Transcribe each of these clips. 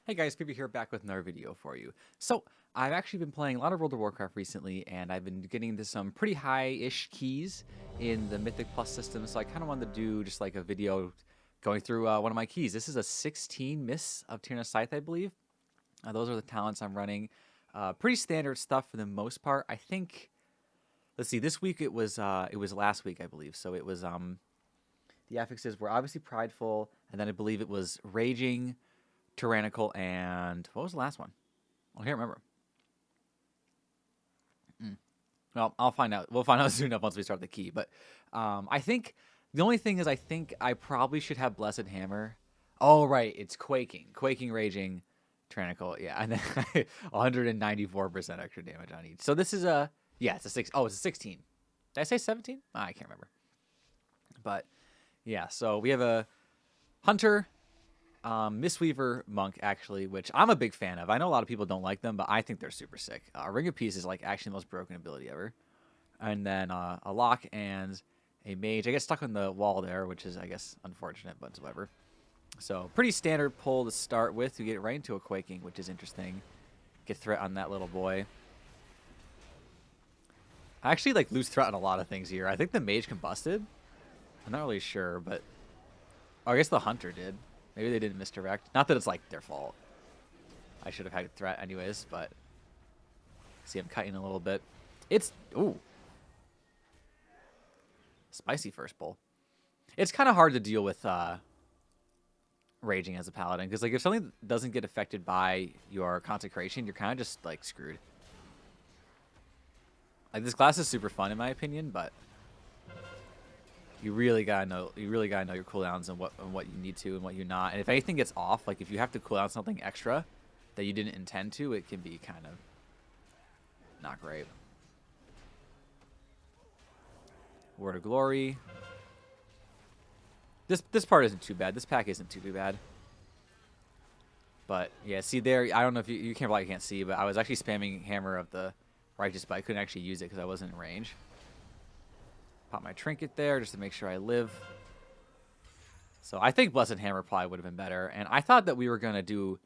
Hey guys, Feeper here, back with another video for you. So, I've actually been playing a lot of World of Warcraft recently, and I've been getting into some pretty high-ish keys in the Mythic Plus system, so I kind of wanted to do just like a video going through one of my keys. This is a 16 Miss of Tirna Scythe, I believe. Those are the talents I'm running. Pretty standard stuff for the most part. I think, let's see, this week it was last week, I believe, so it was, the affixes were obviously Prideful, and then I believe it was Raging, Tyrannical, and what was the last one? I can't remember. Well, I'll find out. We'll find out soon enough once we start the key. But I think the only thing is I think I probably should have Blessed Hammer. Oh, right. It's Quaking, Raging, Tyrannical. Yeah, and then 194% extra damage on each. So this is a, yeah, it's a 6. Oh, it's a 16. Did I say 17? I can't remember. But yeah, so we have a Hunter, Mistweaver Monk, actually, which I'm a big fan of. I know a lot of people don't like them, but I think they're super sick. Ring of Peace is like actually the most broken ability ever. And then a Lock and a Mage. I get stuck on the wall there, which is, I guess, unfortunate, but it's whatever. So pretty standard pull to start with. You get right into a Quaking, which is interesting. Get threat on that little boy. I actually like lose threat on a lot of things here. I think the Mage combusted. I'm not really sure, but I guess the Hunter did. Maybe they didn't misdirect. Not that it's like their fault. I should have had a threat anyways, but see, I'm kiting a little bit. It's, ooh, spicy first pull. It's kind of hard to deal with Raging as a Paladin, because like if something doesn't get affected by your consecration, you're kind of just like screwed. Like this class is super fun in my opinion, but you really gotta know your cooldowns and what you need to and what you're not. And if anything gets off, like if you have to cool down something extra that you didn't intend to, it can be kind of not great. Word of Glory. This part isn't too bad. This pack isn't too bad. But yeah, see there, I don't know if you probably can't see, but I was actually spamming Hammer of the Righteous, but I couldn't actually use it because I wasn't in range. Pop my trinket there just to make sure I live. So I think Blessed Hammer probably would have been better. And I thought that we were going to do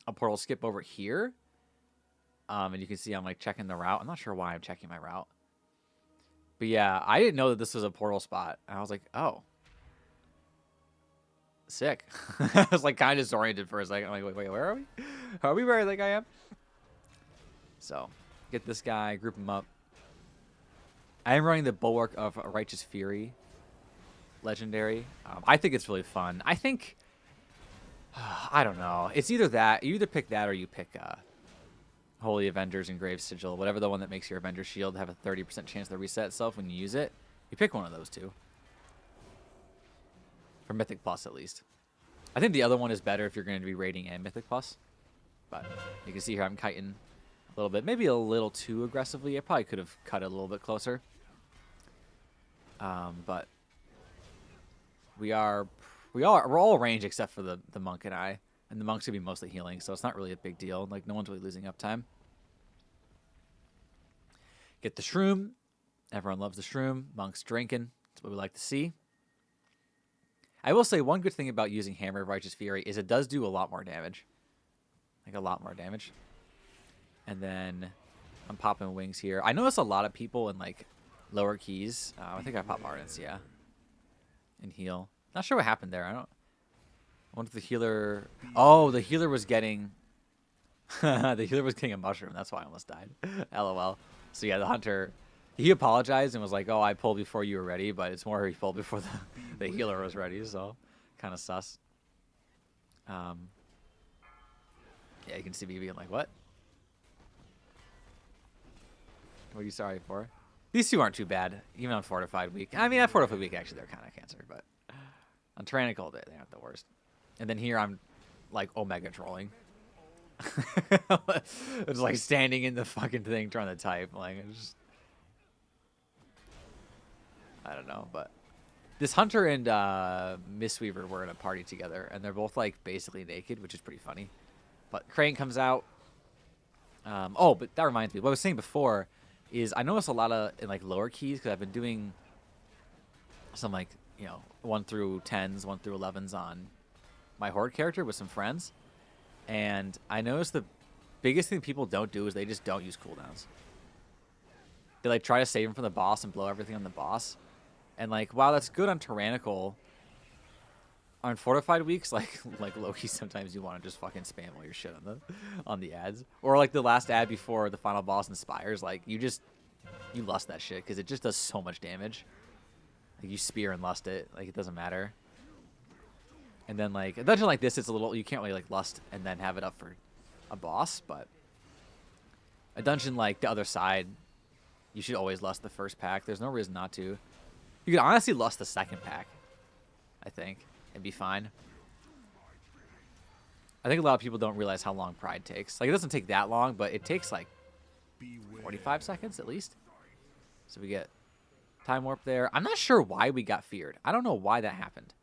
a portal skip over here. And you can see I'm like checking the route. I'm not sure why I'm checking my route. But yeah, I didn't know that this was a portal spot. And I was like, oh. Sick. I was like kind of disoriented for a second. I'm like, wait, where are we? Are we where I think I am? So get this guy, group him up. I am running the Bulwark of Righteous Fury legendary. I think it's really fun. I think, I don't know. It's either that, you either pick that or you pick Holy Avengers and Grave Sigil, whatever the one that makes your Avenger Shield have a 30% chance to reset itself when you use it. You pick one of those two. For Mythic Plus, at least. I think the other one is better if you're going to be raiding and Mythic Plus. But you can see here I'm kiting a little bit. Maybe a little too aggressively. I probably could have cut it a little bit closer. But we're all range except for the monk and I, and the monk's gonna be mostly healing, so it's not really a big deal. Like no one's really losing uptime. Get the shroom. Everyone loves the shroom. Monk's drinking. That's what we like to see. I will say one good thing about using Hammer of Righteous Fury is it does do a lot more damage. Like a lot more damage. And then I'm popping wings here. I notice a lot of people in like lower keys. I think I popped Ardents, yeah. And heal. Not sure what happened there. I wonder if the healer... Oh, the healer was getting... the healer was getting a mushroom. That's why I almost died. LOL. So yeah, the Hunter... He apologized and was like, oh, I pulled before you were ready, but it's more he pulled before the healer was ready, so kind of sus. Yeah, you can see me being like, what? What are you sorry for? These two aren't too bad, even on Fortified Week. I mean, at Fortified Week, actually, they're kind of cancer, but on Tyrannical, they aren't the worst. And then here, I'm, like, Omega trolling. It's like standing in the fucking thing trying to type. Like, it's just... I don't know, but... This Hunter and Mistweaver were in a party together, and they're both, like, basically naked, which is pretty funny. But Crane comes out. Oh, but that reminds me. What I was saying before... is I notice a lot of in like lower keys because I've been doing some like 1 through 10s, 1 through 11s on my Horde character with some friends, And I noticed the biggest thing people don't do is they just don't use cooldowns. They like try to save them from the boss and blow everything on the boss. And like, wow, that's good on Tyrannical. On fortified weeks, like Loki, sometimes you want to just fucking spam all your shit on the ads, or like the last ad before the final boss inspires. Like you lust that shit because it just does so much damage. Like you spear and lust it, like it doesn't matter. And then like a dungeon like this, it's a little, you can't really like lust and then have it up for a boss, but a dungeon like the other side, you should always lust the first pack. There's no reason not to. You can honestly lust the second pack, I think. And be fine. I think a lot of people don't realize how long Pride takes. Like, it doesn't take that long, but it takes, like, 45 seconds at least. So we get time warp there. I'm not sure why we got feared. I don't know why that happened.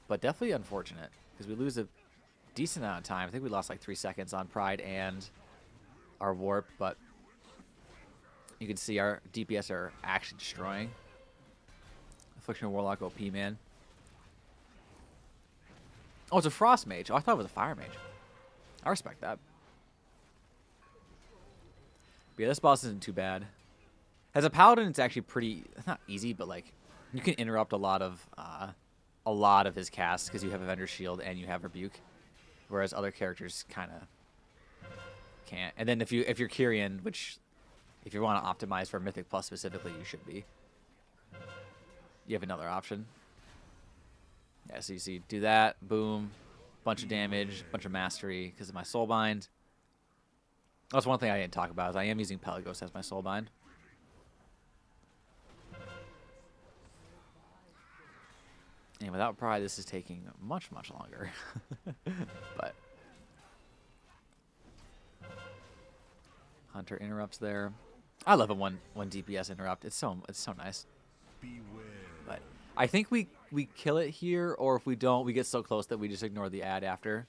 But definitely unfortunate, because we lose a decent amount of time. I think we lost, like, 3 seconds on Pride and our warp, but you can see our DPS are actually destroying. Affliction Warlock OP, man. Oh, it's a Frost Mage. Oh, I thought it was a Fire Mage. I respect that. But yeah, this boss isn't too bad. As a Paladin, it's actually pretty... It's not easy, but, like, you can interrupt a lot of his casts because you have Avenger's Shield and you have Rebuke. Whereas other characters kind of can't. And then if you're Kyrian, which... If you want to optimize for Mythic Plus specifically, you should be. You have another option. Yeah, so you see, do that, boom, bunch of damage, bunch of mastery because of my Soulbind. That's one thing I didn't talk about is I am using Pelagos as my Soulbind. And without Pride, this is taking much, much longer. But Hunter interrupts there. I love it when DPS interrupt. It's so nice. But I think we kill it here, or if we don't, we get so close that we just ignore the ad after.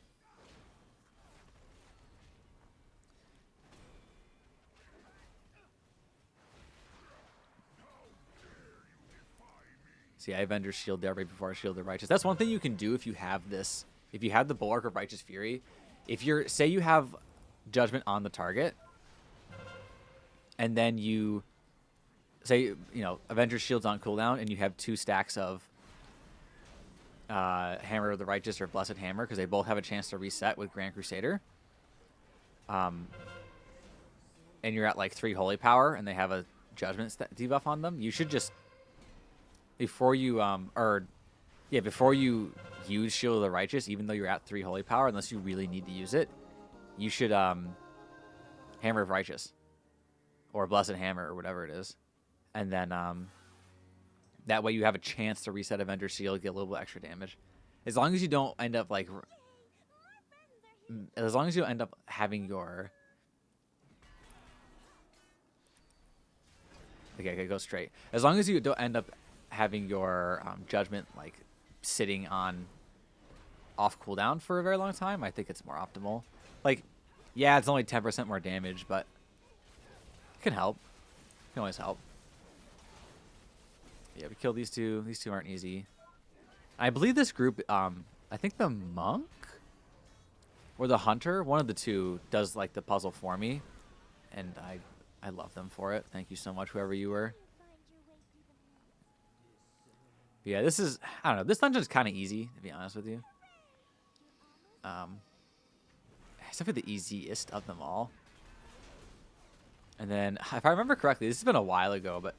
See, I Avenger's Shield there right before I Shield the Righteous. That's one thing you can do if you have this. If you have the Bulwark of Righteous Fury, if you're, say you have Judgment on the target, and then you... Say, you know, Avenger's Shield's on cooldown, and you have 2 stacks of Hammer of the Righteous or Blessed Hammer, because they both have a chance to reset with Grand Crusader. And you're at, like, 3 Holy Power, and they have a Judgment debuff on them. You should just, before you, before you use Shield of the Righteous, even though you're at 3 Holy Power, unless you really need to use it, you should, Hammer of Righteous. Or Blessed Hammer, or whatever it is. And then that way you have a chance to reset Avenger's Shield, get a little bit extra damage. As long as you don't end up like... As long as you end up having your... Okay, go straight. As long as you don't end up having your Judgment like sitting on off cooldown for a very long time, I think it's more optimal. Like, yeah, it's only 10% more damage, but it can help. It can always help. Yeah, we killed these two. These two aren't easy. I believe this group, I think the Monk or the Hunter, one of the two does like the puzzle for me. And I love them for it. Thank you so much, whoever you were. But yeah, this is, I don't know, this dungeon is kind of easy, to be honest with you. It's definitely the easiest of them all. And then, if I remember correctly, this has been a while ago, but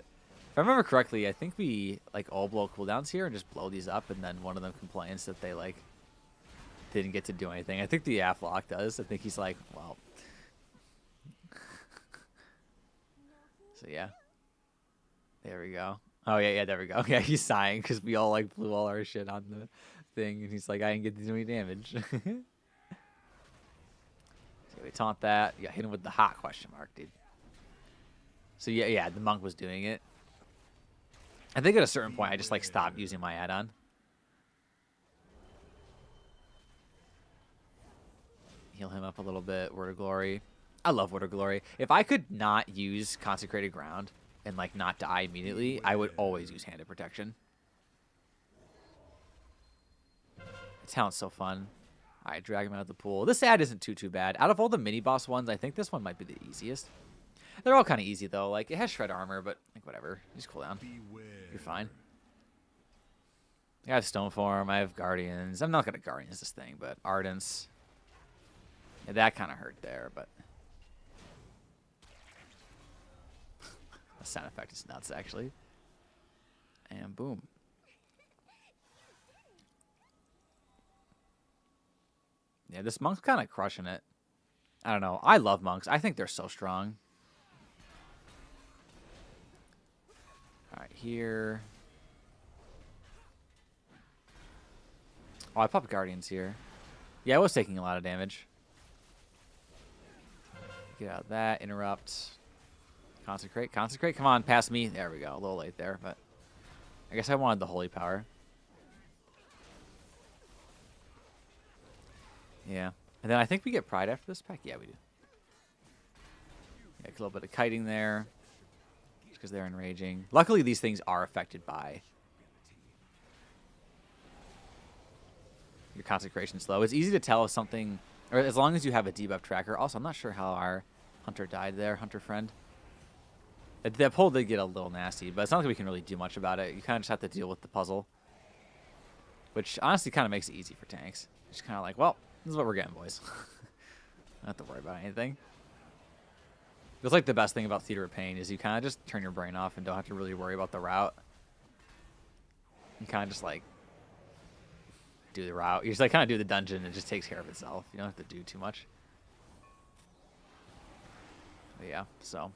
if I remember correctly, I think we like all blow cooldowns here and just blow these up, and then one of them complains that they like didn't get to do anything. I think the Aflock does. I think he's like, well. So yeah. There we go. Oh yeah, there we go. Yeah, he's sighing because we all like blew all our shit on the thing, and he's like, I didn't get to do any damage. So we taunt that. Yeah, hit him with the hot question mark, dude. So yeah, the Monk was doing it. I think at a certain point, I just like stopped using my add-on. Heal him up a little bit. Word of Glory. I love Word of Glory. If I could not use Consecrated Ground and like not die immediately, I would always use Hand of Protection. The talent's so fun. All right, drag him out of the pool. This ad isn't too bad. Out of all the mini boss ones, I think this one might be the easiest. They're all kind of easy though. Like it has shred armor, but like whatever. Just cool down. You're fine. I have stone form. I have guardians. I'm not gonna guardians this thing, but ardents. Yeah, that kind of hurt there, but the sound effect is nuts actually. And boom. Yeah, this monk's kind of crushing it. I don't know. I love monks. I think they're so strong. All right, here. Oh, I popped guardians here. Yeah, I was taking a lot of damage. Get out of that. Interrupt. Consecrate. Consecrate. Come on, past me. There we go. A little late there, but I guess I wanted the holy power. Yeah. And then I think we get pride after this pack. Yeah, we do. Yeah, a little bit of kiting there. Just because they're enraging. Luckily, these things are affected by your consecration slow. It's easy to tell if something, or as long as you have a debuff tracker. Also, I'm not sure how our hunter died there, hunter friend. That pull did get a little nasty, but it's not like we can really do much about it. You kind of just have to deal with the puzzle, which honestly kind of makes it easy for tanks. Just kind of like, well, this is what we're getting, boys. Don't have to worry about anything. It's like the best thing about Theater of Pain is you kind of just turn your brain off and don't have to really worry about the route. You kind of just like do the route. You just like kind of do the dungeon and it just takes care of itself. You don't have to do too much. But yeah, so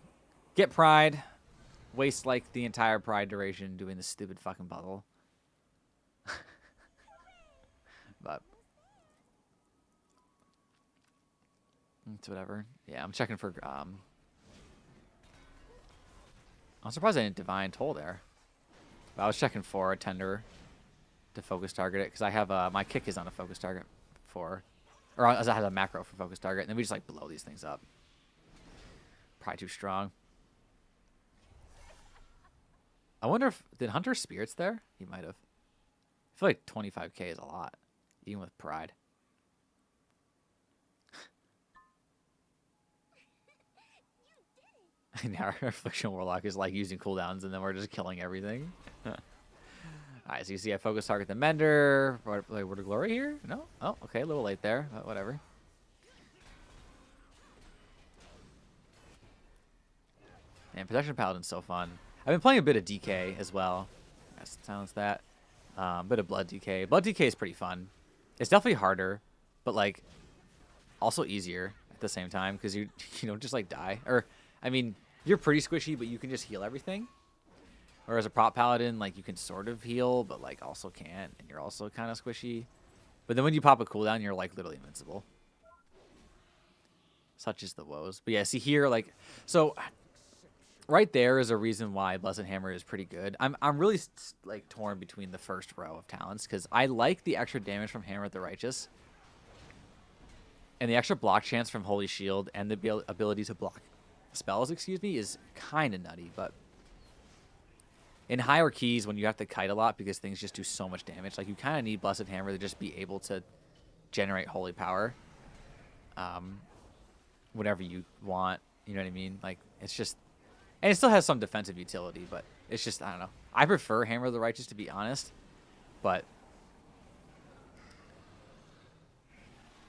get pride. Waste like the entire pride duration doing this stupid fucking puzzle. But it's whatever. Yeah, I'm checking for I'm surprised I didn't divine toll there. But I was checking for a tender to focus target it because I have my kick is on a focus target for, or as I have a macro for focus target, and then we just like blow these things up. Probably too strong. I wonder if did Hunter spirits there? He might have. I feel like 25k is a lot, even with pride. Now our Affliction Warlock is like using cooldowns and then we're just killing everything. Alright, so you see I focus target the Mender. Like, Word of Glory here? No? Oh, okay, a little late there, but whatever. And Protection Paladin's so fun. I've been playing a bit of DK as well. Silence that. Bit of Blood DK. Blood DK is pretty fun. It's definitely harder, but like also easier at the same time because you don't just like die. Or, I mean, you're pretty squishy, but you can just heal everything. Whereas a Prot Paladin, like, you can sort of heal, but, like, also can't. And you're also kind of squishy. But then when you pop a cooldown, you're, like, literally invincible. Such is the woes. But, yeah, see here, like... So, right there is a reason why Blessed Hammer is pretty good. I'm really, like, torn between the first row of talents. Because I like the extra damage from Hammer of the Righteous. And the extra block chance from Holy Shield and the ability to block spells, excuse me, is kind of nutty, but in higher keys, when you have to kite a lot because things just do so much damage, like you kind of need Blessed Hammer to just be able to generate holy power whenever you want, you know what I mean? Like, it's just, and it still has some defensive utility, but it's just, I don't know. I prefer Hammer of the Righteous, to be honest, but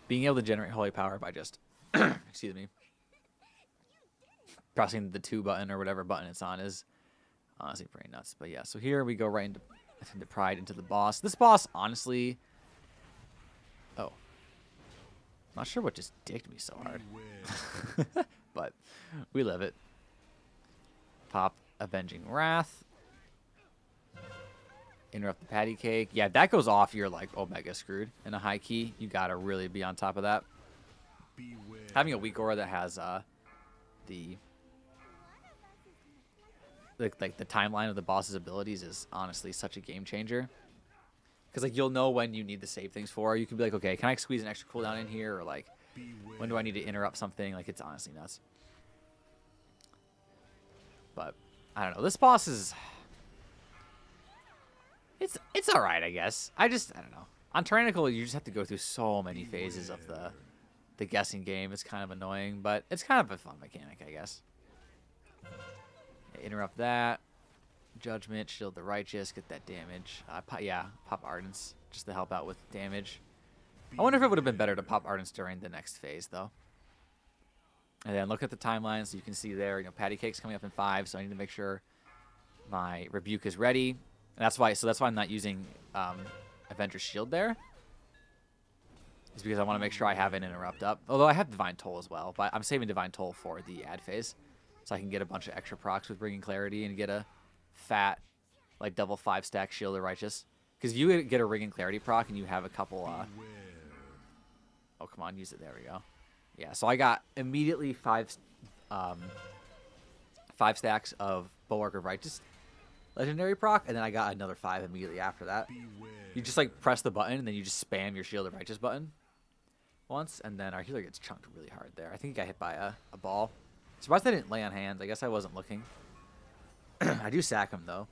being able to generate holy power by just, excuse me, pressing the 2 button or whatever button it's on is honestly pretty nuts. But yeah, so here we go right into pride, into the boss. This boss, honestly... Oh. Not sure what just dicked me so hard. But we live it. Pop Avenging Wrath. Interrupt the patty cake. Yeah, that goes off, you're like omega screwed in a high key. You gotta really be on top of that. Having a weak aura that has the like the timeline of the boss's abilities is honestly such a game changer. Because like you'll know when you need to save things for. You can be like, okay, can I squeeze an extra cooldown in here, or like when do I need to interrupt something? Like it's honestly nuts. But I don't know. This boss is it's all right, I guess. I don't know. On Tyrannical, you just have to go through so many phases of the guessing game. It's kind of annoying, but it's kind of a fun mechanic, I guess. Interrupt that. Judgment, shield the righteous, get that damage. Pop Ardents just to help out with damage. I wonder if it would have been better to pop Ardents during the next phase, though. And then look at the timeline, so you can see there, Patty Cake's coming up in 5, so I need to make sure my Rebuke is ready. And that's why I'm not using Avenger's Shield there. It's because I want to make sure I have an Interrupt up. Although I have Divine Toll as well, but I'm saving Divine Toll for the ad phase. So I can get a bunch of extra procs with Bringing Clarity and get a fat, like, double 5-stack Shield of Righteous. Because if you get a Ring and Clarity proc and you have a couple... oh, come on, use it. There we go. Yeah, so I got immediately 5 stacks of Bulwark of Righteous legendary proc, and then I got another 5 immediately after that. You just, like, press the button, and then you just spam your Shield of Righteous button once, and then our healer gets chunked really hard there. I think he got hit by a ball. Surprised I didn't lay on hands. I guess I wasn't looking. I do sack him, though.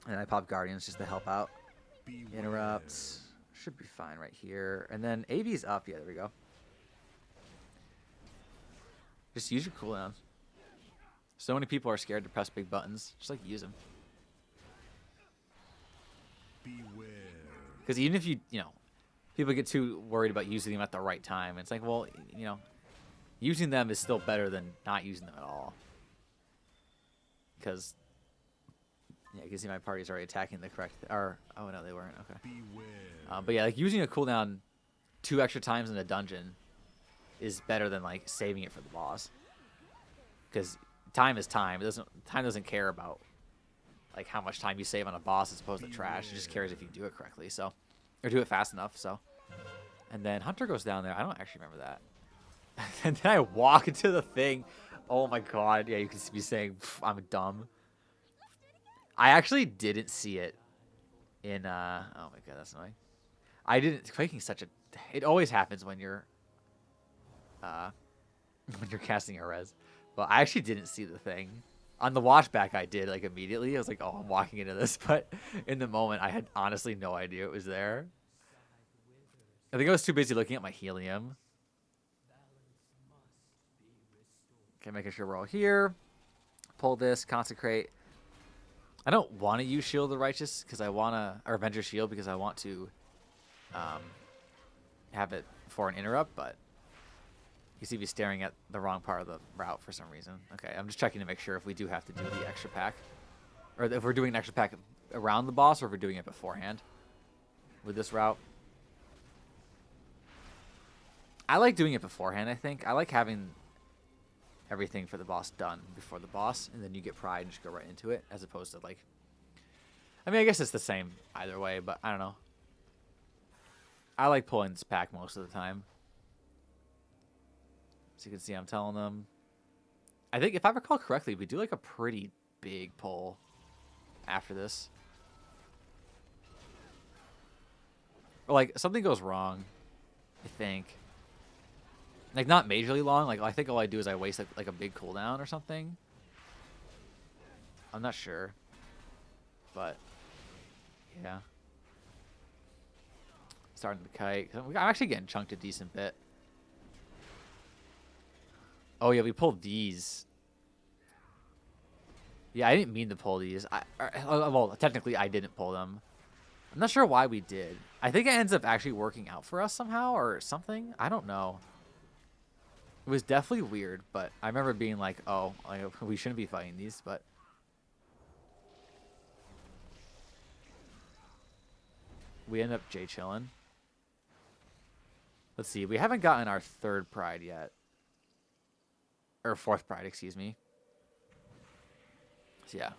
And I pop Guardians just to help out. Interrupts. Should be fine right here. And then AV's up. Yeah, there we go. Just use your cooldowns. So many people are scared to press big buttons. Just, like, use them. Because even if people get too worried about using them at the right time. It's like, well, using them is still better than not using them at all. Because, yeah, you can see my party's already attacking the correct... oh, no, they weren't. Okay. But, yeah, like, using a cooldown 2 extra times in a dungeon is better than, like, saving it for the boss. Because time is time. Time doesn't care about, like, how much time you save on a boss as opposed to trash. It just cares if you do it correctly, so... Or do it fast enough, so... And then Hunter goes down there. I don't actually remember that. And then I walk into the thing. Oh my god. Yeah, you can be saying, I'm dumb. I actually didn't see it in, oh my god, that's annoying. I didn't, Quaking's such a, it always happens when you're casting a res. But I actually didn't see the thing. On the watchback, I did, like, immediately. I was like, oh, I'm walking into this. But in the moment, I had honestly no idea it was there. I think I was too busy looking at my helium. Okay, making sure we're all here. Pull this, consecrate. I don't want to use Shield of the Righteous because I want to, or Avenger Shield because I want to have it for an interrupt, but you see me staring at the wrong part of the route for some reason. Okay, I'm just checking to make sure if we do have to do the extra pack, or if we're doing an extra pack around the boss, or if we're doing it beforehand with this route. I like doing it beforehand, I think. I like having everything for the boss done before the boss, and then you get pride and just go right into it, as opposed to, like... I mean, I guess it's the same either way, but I don't know. I like pulling this pack most of the time. So you can see I'm telling them. I think, if I recall correctly, we do, like, a pretty big pull after this. Or, like, something goes wrong, I think. Like, not majorly long. Like, I think all I do is I waste, like a big cooldown or something. I'm not sure. But, yeah. Starting to kite. I'm actually getting chunked a decent bit. Oh, yeah, we pulled these. Yeah, I didn't mean to pull these. Well, technically, I didn't pull them. I'm not sure why we did. I think it ends up actually working out for us somehow or something. I don't know. It was definitely weird, but I remember being like, oh, we shouldn't be fighting these, but... We end up J-chilling. Let's see, we haven't gotten our 3rd pride yet. Or 4th pride, excuse me. So, yeah.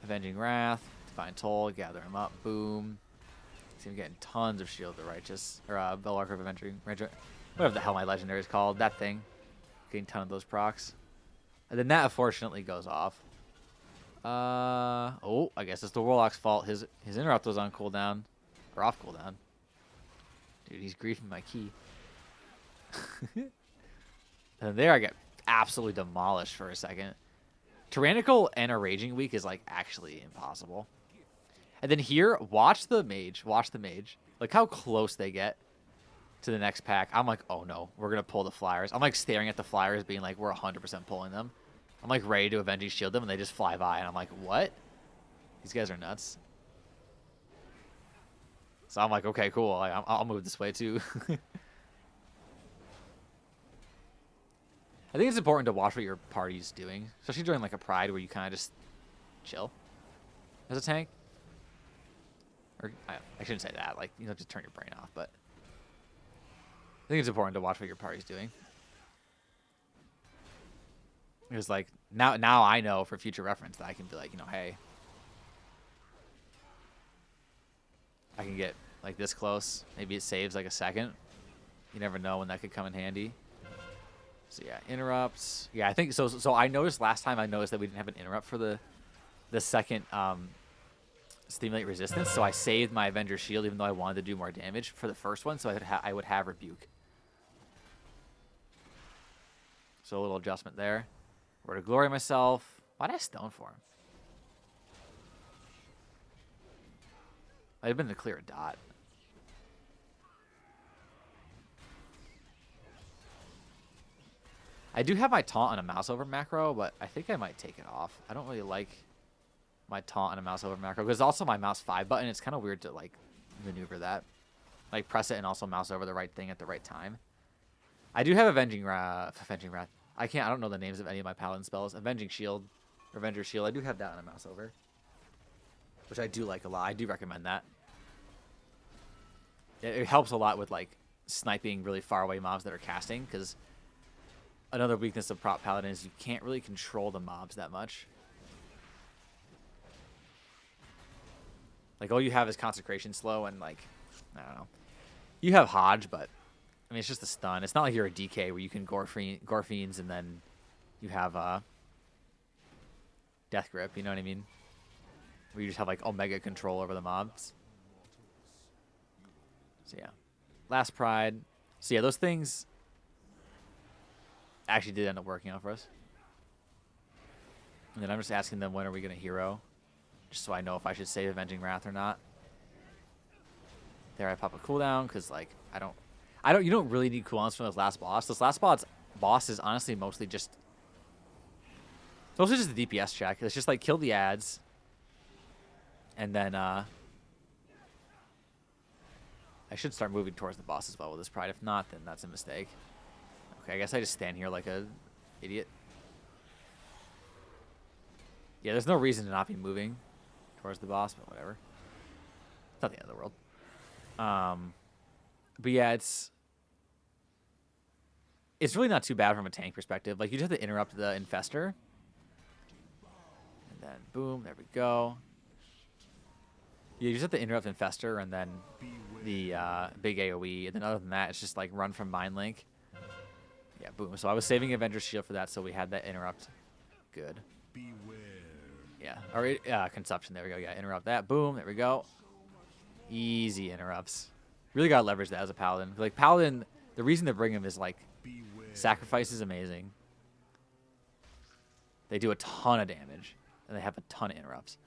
Avenging Wrath, Divine Toll, gather him up, boom. See, I'm getting tons of Shield of the Righteous, or Bulwark of Avenging, whatever the hell my legendary is called, that thing. Getting a ton of those procs. And then that unfortunately goes off. Oh, I guess it's the Warlock's fault. His interrupt was on cooldown, or off cooldown. Dude, he's griefing my key. And there I get absolutely demolished for a second. Tyrannical and a Raging Week is, like, actually impossible. And then here, watch the mage. Watch the mage. Look how close they get to the next pack. I'm like, oh no, we're going to pull the flyers. I'm like staring at the flyers being like, we're 100% pulling them. I'm like ready to avenge shield them and they just fly by. And I'm like, what? These guys are nuts. So I'm like, okay, cool. I'll move this way too. I think it's important to watch what your party's doing, especially during like a pride where you kind of just chill as a tank. Or I shouldn't say that. Like, you know, just turn your brain off. But I think it's important to watch what your party's doing. Because like now I know for future reference that I can be like, you know, hey, I can get like this close. Maybe it saves like a second. You never know when that could come in handy. So yeah, interrupts. Yeah, I think so. So I noticed last time that we didn't have an interrupt for the second stimulate resistance. So I saved my Avenger shield even though I wanted to do more damage for the first one. So I would have rebuke. So a little adjustment there. Word of glory myself. Why did I stone for him? I'd have been to clear a dot. I do have my taunt on a mouse over macro, but I think I might take it off. I don't really like my taunt on a mouse over macro because also my mouse 5 button. It's kind of weird to like maneuver that, like press it and also mouse over the right thing at the right time. I do have Avenging Wrath. I don't know the names of any of my Paladin spells. Avenging Shield, Revenger Shield. I do have that on a mouse over, which I do like a lot. I do recommend that. It helps a lot with like sniping really far away mobs that are casting because another weakness of Prot Paladin is you can't really control the mobs that much. Like, all you have is Consecration Slow and, like, I don't know. You have Hodge, but, I mean, it's just a stun. It's not like you're a DK where you can gore fiends and then you have Death Grip, you know what I mean? Where you just have, like, Omega control over the mobs. So, yeah. Last Pride. So, yeah, those things actually did end up working out for us. And then I'm just asking them, when are we going to hero? Just so I know if I should save Avenging Wrath or not. There I pop a cooldown because like you don't really need cooldowns for this last boss. This last boss is honestly mostly just a DPS check. It's just like kill the ads. And then I should start moving towards the boss as well with this pride. If not, then that's a mistake. Okay, I guess I just stand here like a idiot. Yeah, there's no reason to not be moving towards the boss, but whatever. It's not the end of the world. But yeah, it's really not too bad from a tank perspective. Like, you just have to interrupt the infester. And then, boom, there we go. Yeah, you just have to interrupt infester and then the big AoE. And then other than that, it's just like run from Mind Link. Yeah, boom. So I was saving Avenger's Shield for that, so we had that interrupt. Good. Yeah, or consumption. There we go. Yeah, interrupt that. Boom. There we go. Easy interrupts. Really gotta leverage that as a paladin. Like, paladin, the reason to bring him is like sacrifice is amazing. They do a ton of damage, and they have a ton of interrupts.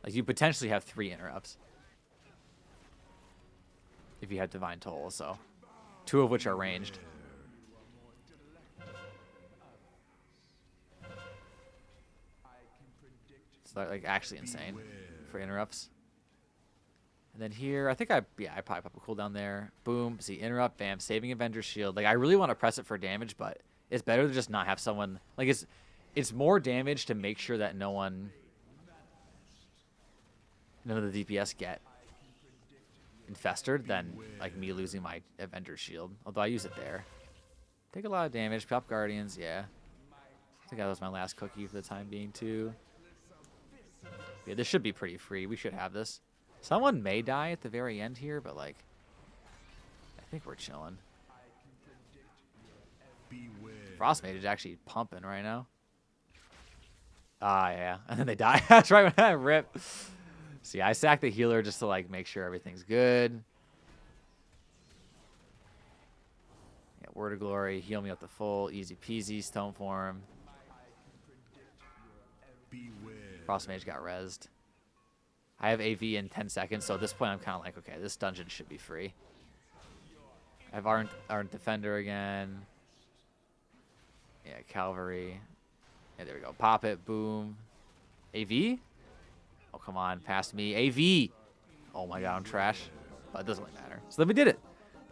Like, you potentially have 3 interrupts if you have Divine Toll. So, 2 of which are ranged. Like actually insane for interrupts. And then here, I think I probably pop a cooldown there. Boom, see interrupt, bam, saving Avenger's Shield. Like, I really want to press it for damage, but it's better to just not have someone. Like, it's more damage to make sure that none of the DPS get infested than like me losing my Avenger's Shield. Although I use it there. Take a lot of damage, pop Guardians, yeah. I think that was my last cookie for the time being too. Yeah, this should be pretty free. We should have this. Someone may die at the very end here, but like, I think we're chilling. Frost Mage is actually pumping right now. Ah, yeah. And then they die. That's right when I rip. See, I sack the healer just to like make sure everything's good. Yeah, Word of Glory, heal me up to full, easy peasy, stone form. Frost Mage got rezzed. I have AV in 10 seconds, so at this point I'm kind of like, okay, this dungeon should be free. I have Ardent Defender again. Yeah, Cavalry. Yeah, there we go. Pop it, boom. AV? Oh, come on, past me. AV! Oh my god, I'm trash. But it doesn't really matter. So then we did it.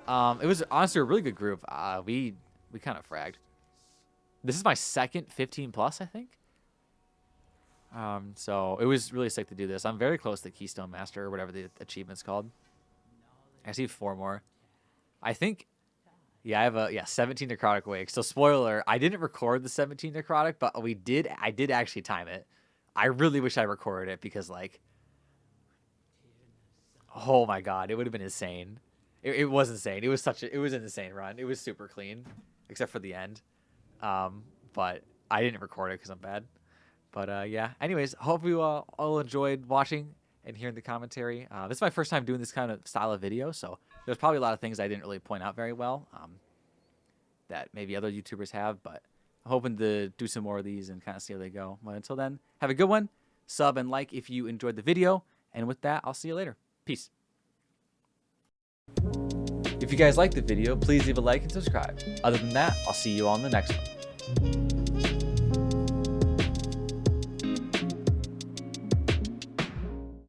It was honestly a really good group. We kind of fragged. This is my second 15 plus, I think. So it was really sick to do this. I'm very close to Keystone Master or whatever the achievement's called. I see 4 more. I think, yeah, I have 17 necrotic wakes. So spoiler, I didn't record the 17 necrotic, but I did actually time it. I really wish I recorded it because like, oh my god, it would have been insane. It was insane. It was an insane run. It was super clean, except for the end. But I didn't record it because I'm bad. But yeah, anyways, hope you all enjoyed watching and hearing the commentary. This is my first time doing this kind of style of video, so there's probably a lot of things I didn't really point out very well that maybe other YouTubers have, but I'm hoping to do some more of these and kind of see how they go. But until then, have a good one. Sub and like if you enjoyed the video. And with that, I'll see you later. Peace. If you guys liked the video, please leave a like and subscribe. Other than that, I'll see you on the next one.